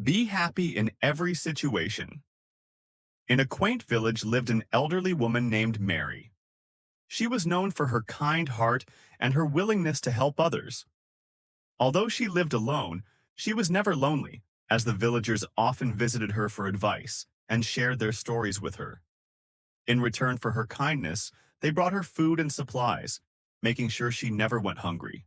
Be happy in every situation. In a quaint village lived an elderly woman named Mary. She was known for her kind heart and her willingness to help others. Although she lived alone, she was never lonely, as the villagers often visited her for advice and shared their stories with her. In return for her kindness, they brought her food and supplies, making sure she never went hungry.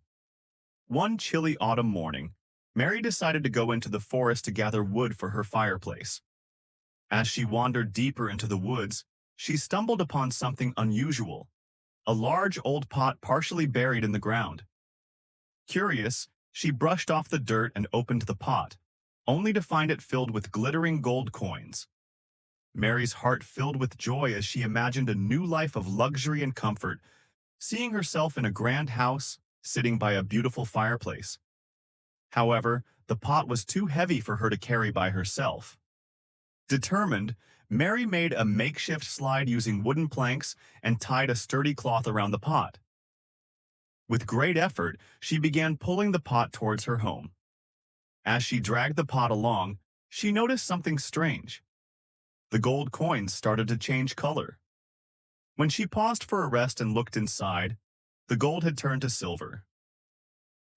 One chilly autumn morning, Mary decided to go into the forest to gather wood for her fireplace. As she wandered deeper into the woods, she stumbled upon something unusual, a large old pot partially buried in the ground. Curious, she brushed off the dirt and opened the pot, only to find it filled with glittering gold coins. Mary's heart filled with joy as she imagined a new life of luxury and comfort, seeing herself in a grand house, sitting by a beautiful fireplace. However, the pot was too heavy for her to carry by herself. Determined, Mary made a makeshift slide using wooden planks and tied a sturdy cloth around the pot. With great effort, she began pulling the pot towards her home. As she dragged the pot along, she noticed something strange. The gold coins started to change color. When she paused for a rest and looked inside, the gold had turned to silver.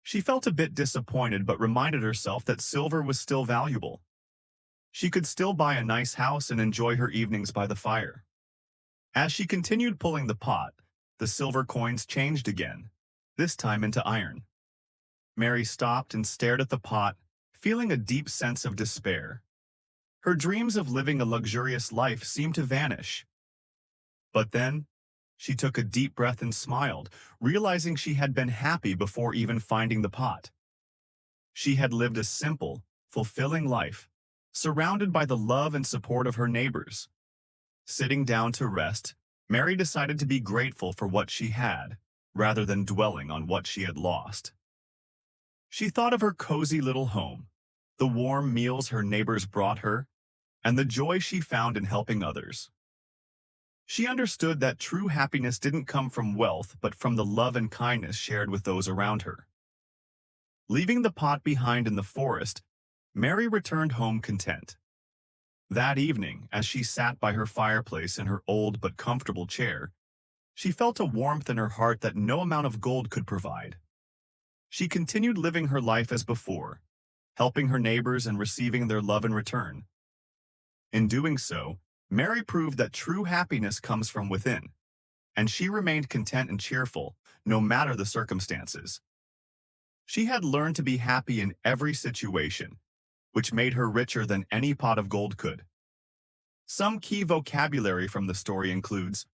She felt a bit disappointed but reminded herself that silver was still valuable. She could still buy a nice house and enjoy her evenings by the fire. As she continued pulling the pot, the silver coins changed again, this time into iron. Mary stopped and stared at the pot, feeling a deep sense of despair. Her dreams of living a luxurious life seemed to vanish. But then, she took a deep breath and smiled, realizing she had been happy before even finding the pot. She had lived a simple, fulfilling life, surrounded by the love and support of her neighbors. Sitting down to rest, Mary decided to be grateful for what she had, rather than dwelling on what she had lost. She thought of her cozy little home, the warm meals her neighbors brought her, and the joy she found in helping others. She understood that true happiness didn't come from wealth but from the love and kindness shared with those around her. Leaving the pot behind in the forest, Mary returned home content. That evening, as she sat by her fireplace in her old but comfortable chair, she felt a warmth in her heart that no amount of gold could provide. She continued living her life as before, helping her neighbors and receiving their love in return. In doing so, Mary proved that true happiness comes from within, and she remained content and cheerful, no matter the circumstances. She had learned to be happy in every situation, which made her richer than any pot of gold could. Some key vocabulary from the story includes